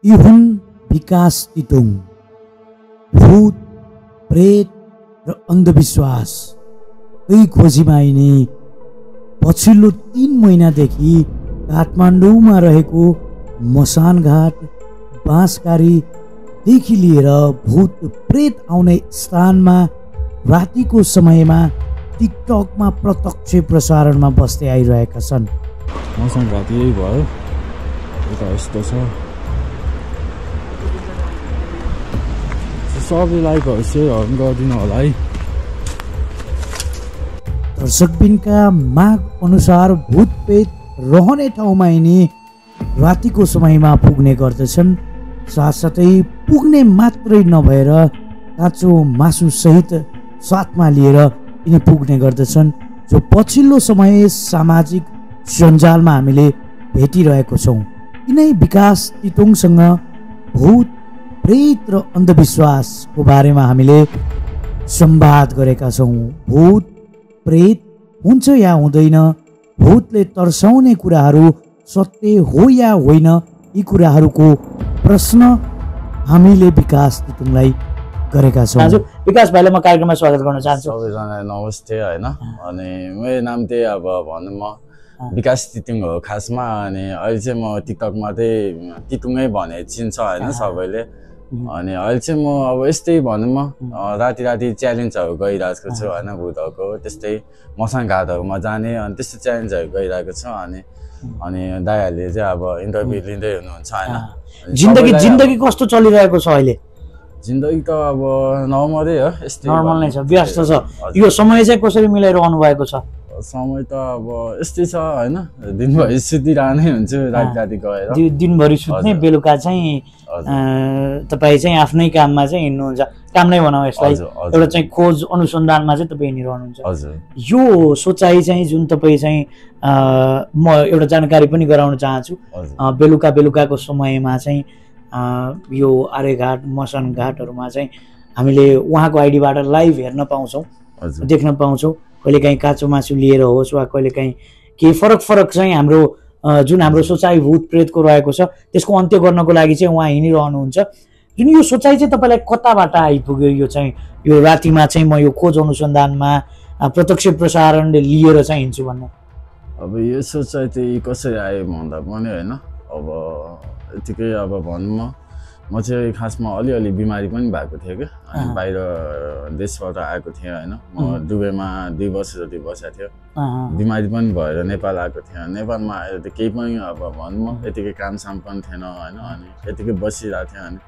यी हुन् विकास तितुङ। भूत प्रेत र अन्धविश्वासकै खोजीमा यिनी पछिल्लो 3 महिनादेखि काठमाडौँमा रहेको मसानघाट बाँसकारीदेखि लिएर भूत प्रेत आउने स्थानमा रातिको समयमा टिकटकमा प्रत्यक्ष प्रसारणमा बस्दै आइरहेका छन्। मसानघाट यही भयो, यता यस्तो छ सबले लाइकहरू सेयरहरू गरिदिनु होला है। दर्शकबिनका माग अनुसार भूत प्रेत रहने ठाउँमा यिनी रातिको समयमा पुग्ने गर्दछन्। साथसाथै पुग्ने मात्रै नभएर काँचो मासु सहित साथमा लिएर यिनी पुग्ने गर्दछन्, जो पछिल्लो समय सामाजिक सञ्जालमा हामीले भेटिरहेको छौँ। यिनै विकास तितुङसँग भूत प्रेत र अन्धविश्वासको बारेमा हामीले संवाद गरेका छौँ। भूत प्रेत हुन्छ या हुँदैन, भूतले तर्साउने कुराहरू सत्य हो या होइन, यी कुराहरूको प्रश्न हामीले विकास तितुङलाई गरेका छौँ। विकास भाइलाई म कार्यक्रममा स्वागत गर्न चाहन्छु। सबैजना नमस्ते होइन। अनि मेरो नाम चाहिँ अब भनौँ म विकास तितुङ हो खासमा। अनि अहिले चाहिँ म टिकटकमा चाहिँ तितुङै भने चिन्छ होइन सबैले। अनि अहिले चाहिँ म अब यस्तै भनौँ म राति राति च्यालेन्जहरू गरिरहेको छु होइन, भूतहरूको त्यस्तै मसानघाटहरूमा जाने अनि त्यस्तो च्यालेन्जहरू गरिरहेको छु। अनि दाइहरूले चाहिँ अब इन्टरभ्यू लिँदै हुनुहुन्छ होइन। जिन्दगी कस्तो चलिरहेको छ अहिले? जिन्दगी त अब नर्मलै हो, यस्तै नर्मल नै छ, व्यस्त छ। यो समय चाहिँ कसरी मिलाइरहनु भएको छ? समय त अब यस्तै छ होइन, दिनभरि सुतिरहनै हुन्छु राति राति गएर। दिनभरि सुत्ने, बेलुका चाहिँ तपाईँ चाहिँ आफ्नै काममा चाहिँ हिँड्नुहुन्छ, काम नै भनौँ यसलाई, एउटा चाहिँ खोज अनुसन्धानमा चाहिँ तपाईँ हिँडिरहनुहुन्छ। यो सोचाइ चाहिँ जुन तपाईँ चाहिँ म एउटा जानकारी पनि गराउन चाहन्छु। बेलुकाको समयमा चाहिँ यो आर्यघाट मसानघाटहरूमा चाहिँ हामीले उहाँको आइडीबाट लाइभ हेर्न पाउँछौँ, देख्न पाउँछौँ। कहिलेकाहीँ काँचो मासु लिएर होस् वा कहिलेकाहीँ केही फरक चाहिँ हाम्रो जुन हाम्रो सोचाइ भूत प्रेतको रहेको छ त्यसको अन्त्य गर्नको लागि चाहिँ उहाँ हिँडिरहनुहुन्छ। जुन यो सोचाइ चाहिँ तपाईँलाई कताबाट आइपुग्यो? यो चाहिँ यो रातिमा चाहिँ म यो खोज अनुसन्धानमा प्रत्यक्ष प्रसारणले लिएर चाहिँ हिँड्छु भन्नु? अब यो सोचाइ चाहिँ कसरी आयो भन्दा पनि होइन, अब यतिकै अब भनौँ म चाहिँ खासमा अलिअलि बिमारी पनि भएको थिएँ क्या। अनि बाहिर देशबाट आएको थिएँ होइन, म दुबईमा 2 वर्ष जति बसेको थियो। बिमारी पनि भएर नेपाल आएको थिएँ। नेपालमा आएर त केही पनि अब भनौँ म यतिकै कामसाम पनि थिएन होइन। अनि यतिकै बसिरहेको थिएँ। अनि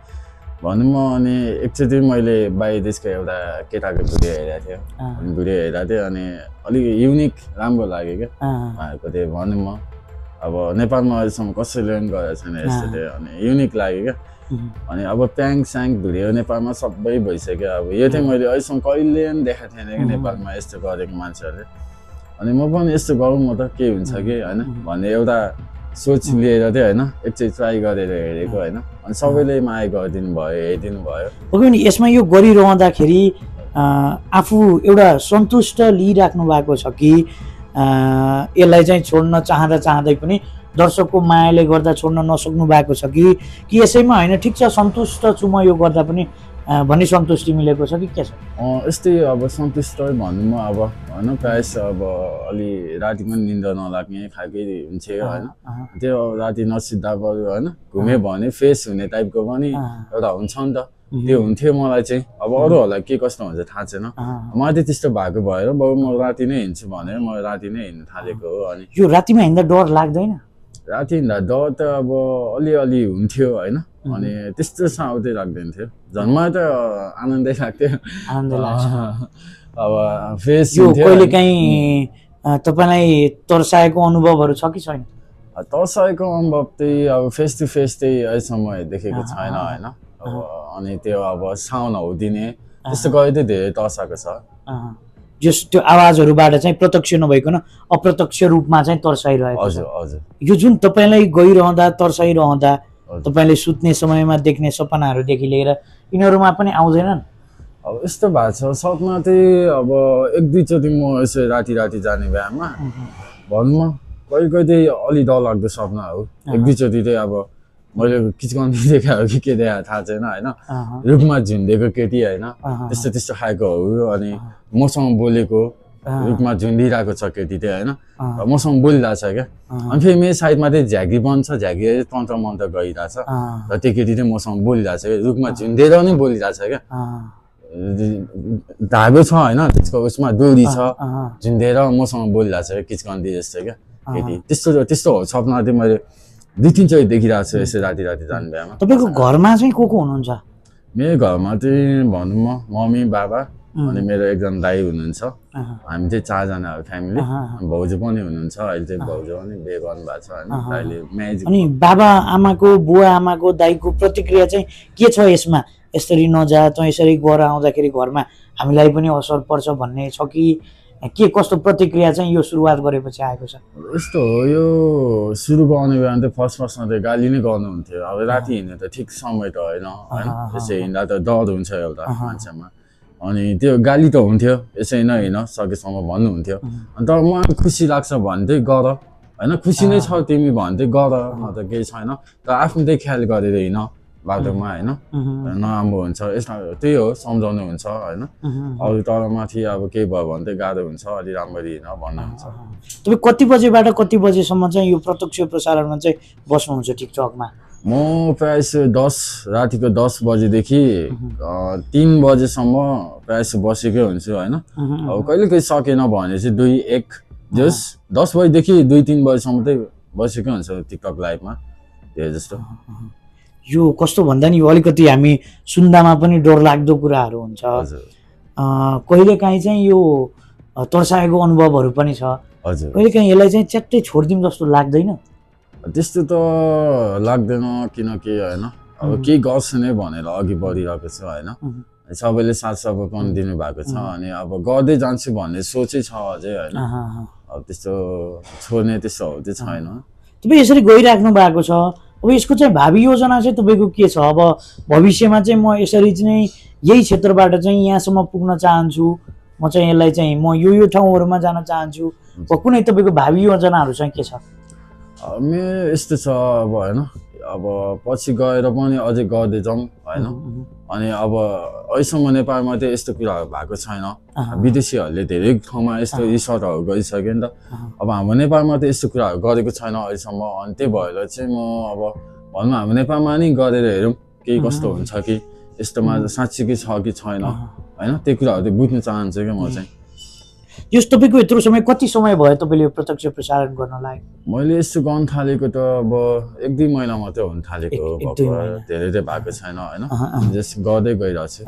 भनौँ म अनि एकचोटि मैले बाहिर देशको एउटा केटाको भिडियो हेरेको थिएँ। अनि भिडियो हेरेको थिएँ अनि अलिक युनिक राम्रो लाग्यो क्या भएको थियो। भनौँ म अब नेपालमा अहिलेसम्म कसैले पनि गरेको छैन यस्तो थियो। अनि युनिक लाग्यो क्या। अनि अब प्याङ स्याङ भिडियो नेपालमा सबै भइसक्यो। अब यो चाहिँ मैले अहिलेसम्म कहिले पनि देखाएको थिएन कि नेपालमा यस्तो गरेको मान्छेहरूले। अनि म पनि यस्तो गरौँ म त के हुन्छ कि होइन भन्ने एउटा सोच लिएर चाहिँ होइन एकचोटि ट्राई गरेर हेरेको होइन। अनि सबैले माया गरिदिनु भयो, हेरिदिनु भयो। ओके नि, यसमा यो गरिरहँदाखेरि आफू एउटा सन्तुष्ट लिइराख्नु भएको छ कि यसलाई चाहिँ छोड्न चाहँदै पनि दर्शकको मायाले गर्दा छोड्न नसक्नु भएको छ कि यसैमा होइन ठिक छ सन्तुष्ट छु म यो गर्दा पनि भन्ने सन्तुष्टि मिलेको छ कि के छ? यस्तै अब सन्तुष्ट भनौँ म अब होइन, प्रायः अब अलि राति पनि निन्दा नलाग्ने खालकै हुन्छ होइन। त्यो राति नसिद्धा पऱ्यो होइन, घुम्यो भने फ्रेस हुने टाइपको पनि एउटा हुन्छ नि त, त्यो हुन्थ्यो मलाई चाहिँ। अब अरूहरूलाई के कस्तो हुन्छ थाहा छैन, मलाई चाहिँ त्यस्तो भएको भएर बरु म राति नै हिँड्छु भनेर म राति नै हिँड्नु थालेको हो। अनि यो रातिमा हिँड्दा डर लाग्दैन? राति हिँड्दा डर त अब अलिअलि हुन्थ्यो होइन। अनि त्यस्तो साउदै लाग्दैन थियो, झन् त आनन्दै लाग्थ्यो। अब फेस कहिलेकाहीँ तपाईँलाई तर्साएको अनुभवहरू छ कि छैन? तर्साएको अनुभव चाहिँ अब फेस टु फेस चाहिँ अहिलेसम्म देखेको छैन होइन। अब अनि त्यो अब साउन्ड दिने त्यस्तो गरी चाहिँ धेरै तर्साएको छ। जस त्यो आवाजहरूबाट चाहिँ प्रत्यक्ष नभइकन अप्रत्यक्ष रूपमा चाहिँ तर्साइरहेको छ। हजुर हजुर। यो जुन तपाईँलाई गइरहँदा तर्साइरहँदा तपाईँले सुत्ने समयमा देख्ने सपनाहरूदेखि लिएर यिनीहरूमा पनि आउँदैनन्? अब यस्तो भएको छ सपना चाहिँ अब 1-2 चोटि म यसो राति जाने बेलामा भनौँ म कहिले चाहिँ अलि डर लाग्दो सपना हो। 1-2 चोटि चाहिँ अब मैले किचकन्दी देखायो कि के देखायो थाहा छैन होइन रुखमा झुन्डेको केटी होइन त्यस्तो त्यस्तो खाएको हो अनि मसँग बोलेको रुखमा झुन्डिरहेको छ केटी चाहिँ होइन मसँग बोलिरहेको छ क्या अनि फेरि मेरो साइडमा चाहिँ झ्यागी बन्छ झ्यागी तन्त्र मन्त्र गरिरहेछ र त्यो केटी चाहिँ मसँग बोलिरहेको छ क्या रुखमा झुन्डेर नै बोलिरहेछ क्या धागो छ होइन त्यसको उसमा डोरी छ झुन्डेर मसँग बोलिरहेको छ क्या किचकन्दी जस्तो क्या केटी त्यस्तो त्यस्तो सपना चाहिँ मैले 2-3 चोटि देखिरहेको छु यसो राति राति जाने बेलामा। तपाईँको घरमा चाहिँ को हुनुहुन्छ? मेरो घरमा चाहिँ भनौँ म मम्मी बाबा अनि मेरो एकजना दाइ हुनुहुन्छ हामी चाहिँ 4 जना हो फ्यामिली भाउजू पनि हुनुहुन्छ अहिले चाहिँ भाउजू पनि बिहे गर्नु भएको छ होइन दाइले म्याजिक। अनि बाबा आमाको बुवा आमाको दाइको प्रतिक्रिया चाहिँ के छ यसमा यसरी नजा त यसरी गर आउँदाखेरि घरमा हामीलाई पनि असर पर्छ भन्ने छ कि के कस्तो प्रतिक्रिया चाहिँ यो सुरुवात गरेपछि आएको छ? यस्तो हो यो सुरु गर्ने बेला चाहिँ फर्स्टमा चाहिँ गाली नै गर्नुहुन्थ्यो अब राति हिँड्ने त ठिक समय त होइन होइन यसै हिँड्दा त डर हुन्छ एउटा मान्छेमा अनि त्यो गाली त हुन्थ्यो यसै नै हिँड सकेसम्म भन्नुहुन्थ्यो अनि तर मलाई खुसी लाग्छ भने चाहिँ गर होइन खुसी नै छ तिमी भने चाहिँ गर न त केही छैन तर आफ्नो चाहिँ ख्याल गरेर हिँड बाटोमा होइन नराम्रो हुन्छ यसमा त्यही हो सम्झाउनु हुन्छ होइन अरू तर माथि अब केही भयो भने चाहिँ गाह्रो हुन्छ अलि राम्ररी हिँड भन्नुहुन्छ। तपाईँ कति बजेबाट कति बजेसम्म चाहिँ यो प्रत्यक्ष प्रसारणमा चाहिँ बस्नुहुन्छ टिकटकमा? म प्रायः 10 रातिको 10 बजेदेखि 3 बजेसम्म प्रायः बसेकै हुन्छु होइन अब कहिले कहिले सकेन भने चाहिँ 2-1 जस 10 बजेदेखि 2-3 बजेसम्म चाहिँ बसेकै हुन्छु टिकटक लाइभमा त्यो जस्तो। यो कस्तो भन्दा नि अलिकति हामी सुन्दामा पनि डरलाग्दो कुराहरू हुन्छ कहिलेकाहीँ चाहिँ यो तर्साएको अनुभवहरू पनि छ कहिलेकाहीँ यसलाई चाहिँ च्याट्टै छोडिदिउँ जस्तो लाग्दैन? त्यस्तो त लाग्दैन किनकि होइन अब केही गर्छु नै भनेर अघि बढिरहेको छु होइन सबैले साथ सपोर्ट दिनुभएको छ अनि अब गर्दै जान्छु भन्ने सोचै छ अझै होइन अब त्यस्तो छोड्ने त्यस्तो हो त्यो छैन। तपाईँ यसरी गइराख्नु भएको छ अब यसको चाहिँ भावी योजना चाहिँ तपाईँको के छ? अब भविष्यमा चाहिँ म यसरी चाहिँ यही क्षेत्रबाट चाहिँ यहाँसम्म पुग्न चाहन्छु म चाहिँ यसलाई चाहिँ म यो ठाउँहरूमा जान चाहन्छु कुनै तपाईँको भावी योजनाहरू चाहिँ के छ? मेरो यस्तो छ अब होइन अब पछि गएर पनि अझै गर्दै जाउँ होइन अनि अब अहिलेसम्म नेपालमा चाहिँ यस्तो कुराहरू भएको छैन विदेशीहरूले धेरै ठाउँमा यस्तो रिसर्चहरू गरिसक्यो नि त अब हाम्रो नेपालमा त यस्तो कुराहरू गरेको छैन अहिलेसम्म अनि त्यही भएर चाहिँ म अब भनौँ हाम्रो नेपालमा नि गरेर हेरौँ केही कस्तो हुन्छ कि यस्तोमा साँच्चीकै छ कि छैन होइन त्यो कुराहरू चाहिँ बुझ्न चाहन्छु क्या म चाहिँ। यो तपाईँको यत्रो समय कति समय भयो तपाईँले यो प्रत्यक्ष प्रसारण गर्नलाई? मैले यस्तो गर्न थालेको त अब 1-2 महिना मात्रै हुन थालेको धेरै चाहिँ भएको छैन होइन जस्ट गर्दै गइरहेको छु।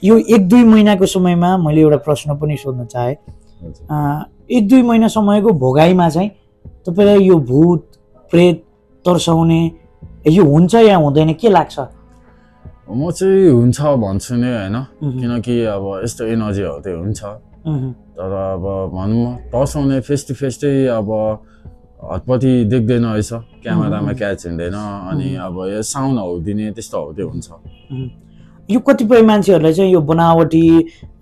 यो 1-2 महिनाको समयमा मैले एउटा प्रश्न पनि सोध्न चाहे 1-2 महिना समयको भोगाइमा चाहिँ तपाईँलाई यो भूत प्रेत तर्साउने यो हुन्छ या हुँदैन के लाग्छ? म चाहिँ हुन्छ भन्छु नै होइन किनकि अब यस्तो एनर्जीहरू चाहिँ हुन्छ तर अब भनौँ तर्साउने फेस टु फेस चाहिँ अब हतपट्टि देख्दैन रहेछ क्यामेरामा क्याच हुँदैन अनि अब यो साउन्डहरू दिने त्यस्तोहरू चाहिँ हुन्छ। यो कतिपय मान्छेहरूलाई चाहिँ यो बनावटी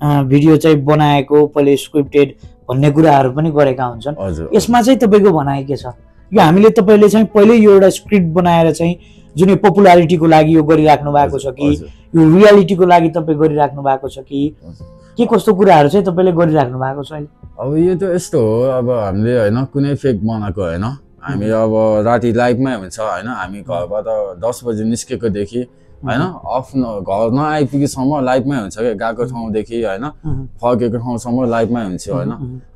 भिडियो चाहिँ बनाएको पहिले स्क्रिप्टेड भन्ने कुराहरू पनि गरेका हुन्छन् यसमा चाहिँ तपाईँको भनाइ के छ? यो हामीले तपाईँले चाहिँ पहिले यो एउटा स्क्रिप्ट बनाएर चाहिँ जुन पपुलारिटीको लागि यो गरिराख्नु भएको छ कि यो रियालिटीको लागि तपाईँ गरिराख्नु भएको छ कि के कस्तो कुराहरू चाहिँ तपाईँले गरिराख्नु भएको छ अहिले? अब यो त यस्तो हो अब हामीले होइन कुनै फेक बनाएको होइन हामी अब राति लाइभमै हुन्छ होइन हामी घरबाट 10 बजे निस्केकोदेखि होइन घर नआइपुगेसम्म लाइभमै हुन्छ क्या गएको ठाउँदेखि होइन फर्केको ठाउँसम्म लाइभमै हुन्छ होइन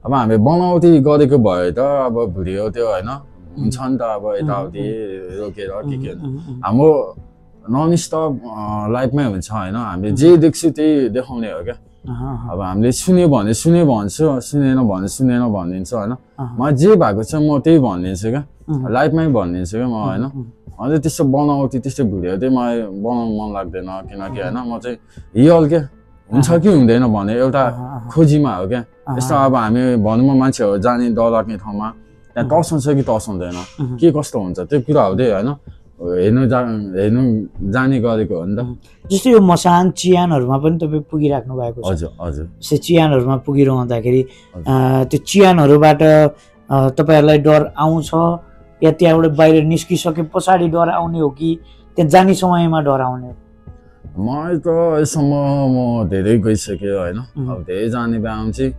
अब हामी बनावटी गरेको भए त अब भिडियो त्यो होइन हुन्छ नि त अब यताउति रोकेर के हाम्रो नन स्टप लाइफमै हुन्छ होइन हामीले जे देख्छु त्यही देखाउने हो क्या अब हामीले सुन्यो भने सुन्यो भन्छु सुनेन भने सुनेन भनिदिन्छु होइन म जे भएको छ म त्यही भनिदिन्छु क्या लाइफमै भनिदिन्छु क्या म होइन अझै त्यस्तो बनावटी त्यस्तो भिडियो चाहिँ मलाई बनाउनु मन लाग्दैन किनकि होइन म चाहिँ रियल क्या हुन्छ कि हुँदैन भने एउटा खोजीमा हो क्या यस्तो अब हामी भनौँ न मान्छेहरू जाने डर लाग्ने ठाउँमा त्यहाँ तर्साउँछ कि तर्साउँदैन के कस्तो हुन्छ त्यो कुराहरू चाहिँ होइन हेर्नु जाने गरेको हो नि त। जस्तै यो मसान चियानहरूमा पनि तपाईँ पुगिराख्नु भएको छ? हजुर हजुर। त्यो चियानहरूमा पुगिरहँदाखेरि त्यो चियानहरूबाट तपाईँहरूलाई डर आउँछ या त्यहाँबाट बाहिर निस्किसके पछाडि डराउने हो कि त्यहाँ जाने समयमा डराउने हो? म त यसम्म म धेरै गइसकेँ होइन। अब धेरै जाने बिहामा चाहिँ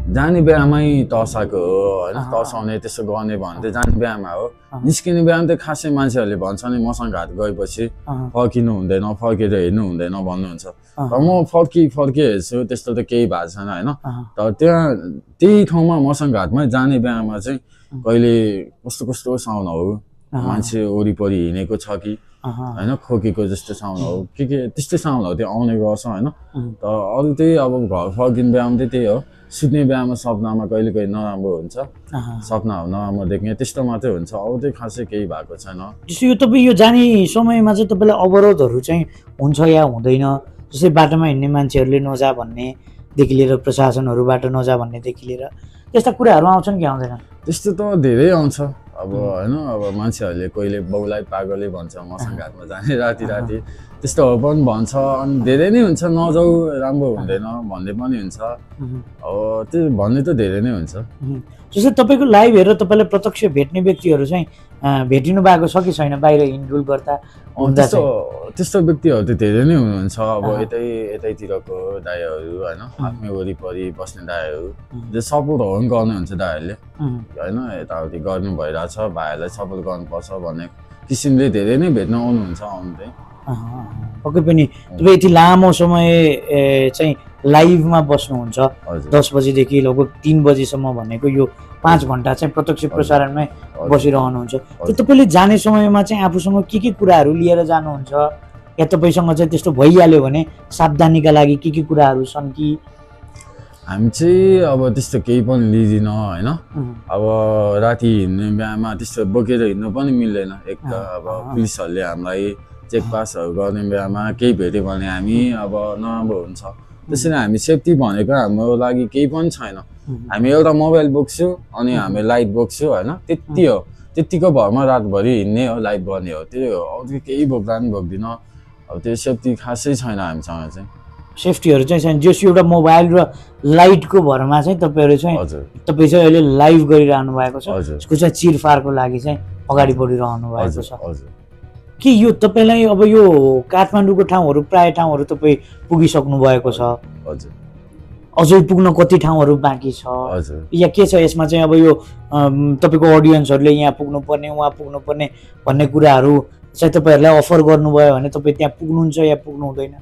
जाने बिहामै तर्साएको हो होइन। तर्साउने त्यसो गर्ने भने चाहिँ जाने बिहामा हो। निस्किने बिहामा चाहिँ खासै मान्छेहरूले भन्छ नि मसँग घाट गएपछि फर्किनु हुँदैन, फर्केर हेर्नु हुँदैन भन्नुहुन्छ। र म फर्किहेर्छु त्यस्तो त केही भएको छैन होइन। तर त्यही ठाउँमा मसँग घाटमै जाने बिहामा चाहिँ कहिले कस्तो कस्तो साउन्ड हो, मान्छे वरिपरि हिँडेको छ कि होइन, खोकेको जस्तो साउन्ड हो के त्यस्तै साउन्डहरू त्यो आउने गर्छ होइन। त अरू त्यही अब घर फर्किने बिहामा चाहिँ त्यही हो। सुत्ने बिहामा सपनामा कहिले कहिले नराम्रो हुन्छ, सपनाहरू नराम्रो देख्ने त्यस्तो मात्रै हुन्छ। अरू चाहिँ खासै केही भएको छैन। जस्तो यो तपाईँ यो जाने समयमा चाहिँ तपाईँलाई अवरोधहरू चाहिँ हुन्छ या हुँदैन? जस्तै बाटोमा हिँड्ने मान्छेहरूले नजा भन्नेदेखि लिएर प्रशासनहरूबाट नजा भन्नेदेखि लिएर त्यस्ता कुराहरू आउँछन् कि आउँदैन? त्यस्तो त धेरै आउँछ अब होइन। अब मान्छेहरूले कोहीले बाउलाई पागलै भन्छ मसँग घाटमा जाने राति त्यस्तोहरू पनि भन्छ। अनि धेरै नै हुन्छ नजाऊ राम्रो हुँदैन भन्ने पनि हुन्छ। अब त्यो भन्ने त धेरै नै हुन्छ। जस्तै तपाईँको लाइभ हेरेर तपाईँलाई प्रत्यक्ष भेट्ने व्यक्तिहरू चाहिँ भेटिनु भएको छ कि छैन बाहिर हिँडडुल गर्दा? त्यस्तो व्यक्तिहरू त धेरै नै हुनुहुन्छ। अब यतैतिरको दाइहरू होइन, आफ्नै वरिपरि बस्ने दाइहरू जो सपोर्टहरू पनि गर्नुहुन्छ दाइहरूले होइन। यताउति गर्नु भइरहेछ, भाइहरूलाई सपोर्ट गर्नुपर्छ भन्ने किसिमले धेरै नै भेट्न आउनुहुन्छ। आउनु चाहिँ पक्कै पनि तपाईँ यति लामो समय चाहिँ लाइभमा बस्नुहुन्छ 10 बजेदेखि लगभग 3 बजेसम्म भनेको यो 5 घन्टा चाहिँ प्रत्यक्ष प्रसारणमै बसिरहनुहुन्छ। त्यो तपाईँले जाने समयमा चाहिँ आफूसँग के कुराहरू लिएर जानुहुन्छ या तपाईँसँग चाहिँ त्यस्तो भइहाल्यो भने सावधानीका लागि के कुराहरू छन् कि? हामी चाहिँ अब त्यस्तो केही पनि लिँदैन होइन। अब राति हिँड्ने बिहामा त्यस्तो बोकेर हिँड्नु पनि मिल्दैन। एक त अब पुलिसहरूले हामीलाई चेकपासहरू गर्ने बेलामा केही भेट्यो भने हामी अब नराम्रो हुन्छ। त्यसैले हामी सेफ्टी भनेको हाम्रो लागि केही पनि छैन। हामी एउटा मोबाइल बोक्छु अनि हामी लाइट बोक्छु होइन, त्यति हो। त्यतिको भरमा रातभरि हिँड्ने हो, लाइट गर्ने हो, त्यही हो। अरू केही बोक्दा पनि बोक्दिनँ। अब त्यो सेफ्टी खासै छैन हामीसँग चाहिँ। सेफ्टीहरू चाहिँ छैन, जस एउटा मोबाइल र लाइटको भरमा चाहिँ तपाईँ चाहिँ अहिले लाइभ गरिरहनु भएको छ। यसको चाहिँ चिरफारको लागि चाहिँ अगाडि बढिरहनु भएको छ कि यो तपाईँलाई अब यो काठमाडौँको ठाउँहरू प्राय ठाउँहरू तपाईँ पुगिसक्नु भएको छ? अझै पुग्न कति ठाउँहरू बाँकी छ या के छ यसमा चाहिँ? अब यो तपाईँको अडियन्सहरूले यहाँ पुग्नुपर्ने उहाँ पुग्नुपर्ने भन्ने कुराहरू चाहिँ तपाईँहरूलाई अफर गर्नुभयो भने तपाईँ त्यहाँ पुग्नुहुन्छ या पुग्नु हुँदैन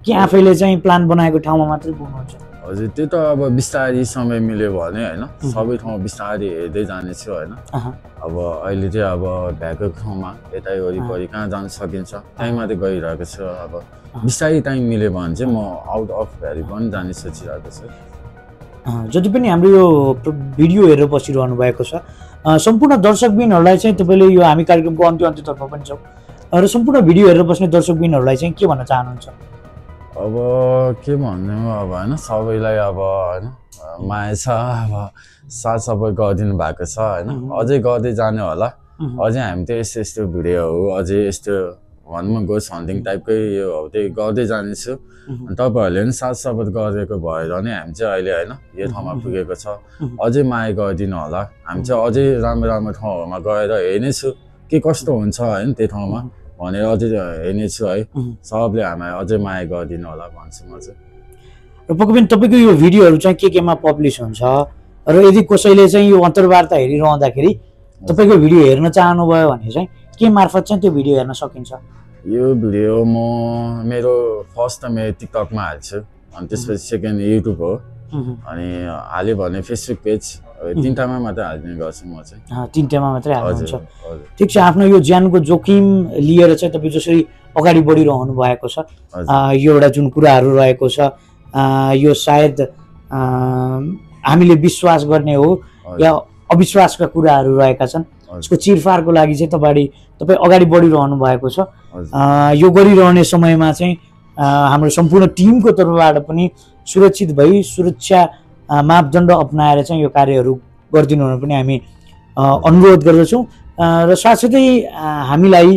कि आफैले चाहिँ प्लान बनाएको ठाउँमा मात्रै पुग्नुहुन्छ? हजुर त्यो त अब बिस्तारै समय मिल्यो भने होइन सबै ठाउँ बिस्तारै हेर्दै जानेछु होइन। अब अहिले चाहिँ अब भ्याएको ठाउँमा यतै वरिपरि कहाँ जान सकिन्छ त्यहीँ मात्रै गइरहेको छु। अब बिस्तारै टाइम मिल्यो भने चाहिँ म आउट अफ भ्याली पनि जाने सोचिरहेको छु। जति पनि हाम्रो यो भिडियो हेरेर बसिरहनु भएको छ सम्पूर्ण दर्शकबिनहरूलाई चाहिँ तपाईँले यो हामी कार्यक्रमको अन्त्यतर्फ पनि छौँ र सम्पूर्ण भिडियो हेरेर बस्ने दर्शकबिनहरूलाई चाहिँ के भन्न चाहनुहुन्छ? अब के भन्नु अब होइन, सबैलाई अब होइन माया छ, अब साथ सपोर्ट गरिदिनु भएको छ होइन। अझै गर्दै जाने होला। अझै हामी चाहिँ यस्तो भिडियोहरू अझै यस्तो भनौँ गोस्ट हन्टिङ टाइपकै यो हो त्यही गर्दै जानेछु। अनि तपाईँहरूले पनि साथ सपोर्ट गरेको भएर नै हामी चाहिँ अहिले होइन यो ठाउँमा पुगेको छ। अझै माया गरिदिनु होला। हामी चाहिँ अझै राम्रो राम्रो ठाउँहरूमा गएर हेर्नेछु के कस्तो हुन्छ होइन त्यो ठाउँमा भनेर अझै हेर्नेछु है। सबले हामीलाई अझै माया गरिदिनु होला भन्छु म चाहिँ। र पक्कै पनि तपाईँको यो भिडियोहरू चाहिँ केमा पब्लिस हुन्छ र यदि कसैले चाहिँ यो अन्तर्वार्ता हेरिरहँदाखेरि तपाईँको भिडियो हेर्न चाहनुभयो भने चाहिँ के मार्फत चाहिँ त्यो भिडियो हेर्न सकिन्छ? यो भिडियो म मेरो फर्स्ट त मेरो टिकटकमा हाल्छु अनि त्यसपछि सेकेन्ड युट्युब हो अनि हाल्यो भने फेसबुक पेज तीनटामा मात्रै हाल्ने गर्छु म चाहिँ। तीनटामा मात्रै हाल्नुहुन्छ? ठिक छ। आफ्नो यो ज्यानको जोखिम लिएर चाहिँ तपाईँ जसरी अगाडि बढिरहनु भएको छ यो एउटा जुन कुराहरू रहेको छ यो सायद हामीले विश्वास गर्ने हो या अविश्वासका कुराहरू रहेका छन्। यसको चिरफारको लागि चाहिँ तपाईँ अगाडि बढिरहनु भएको छ। यो गरिरहने समयमा चाहिँ हाम्रो सम्पूर्ण टिमको तर्फबाट पनि सुरक्षित भई सुरक्षा मापदण्ड अपनाएर चाहिँ यो कार्यहरू गरिदिनु हुन पनि हामी अनुरोध गर्दछौँ। र साथसाथै हामीलाई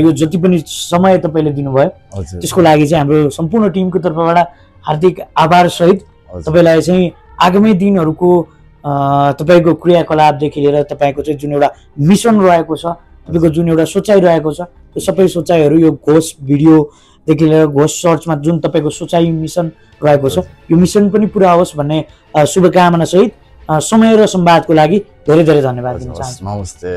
यो जति पनि समय तपाईँले दिनुभयो त्यसको लागि चाहिँ हाम्रो सम्पूर्ण टिमको तर्फबाट हार्दिक आभार सहित तपाईँलाई चाहिँ आगामी दिनहरूको तपाईँको क्रियाकलापदेखि लिएर तपाईँको चाहिँ जुन एउटा मिसन रहेको छ, तपाईँको जुन एउटा सोचाइ रहेको छ, त्यो सबै सोचाइहरू यो घोष भिडियोदेखि लिएर घोष सर्चमा जुन तपाईँको सोचाइ मिसन रहेको छ, यो मिसन पनि पुरा होस् भन्ने शुभकामना सहित समय र संवादको लागि धेरै धेरै धन्यवाद दिन चाहन्छु। नमस्ते।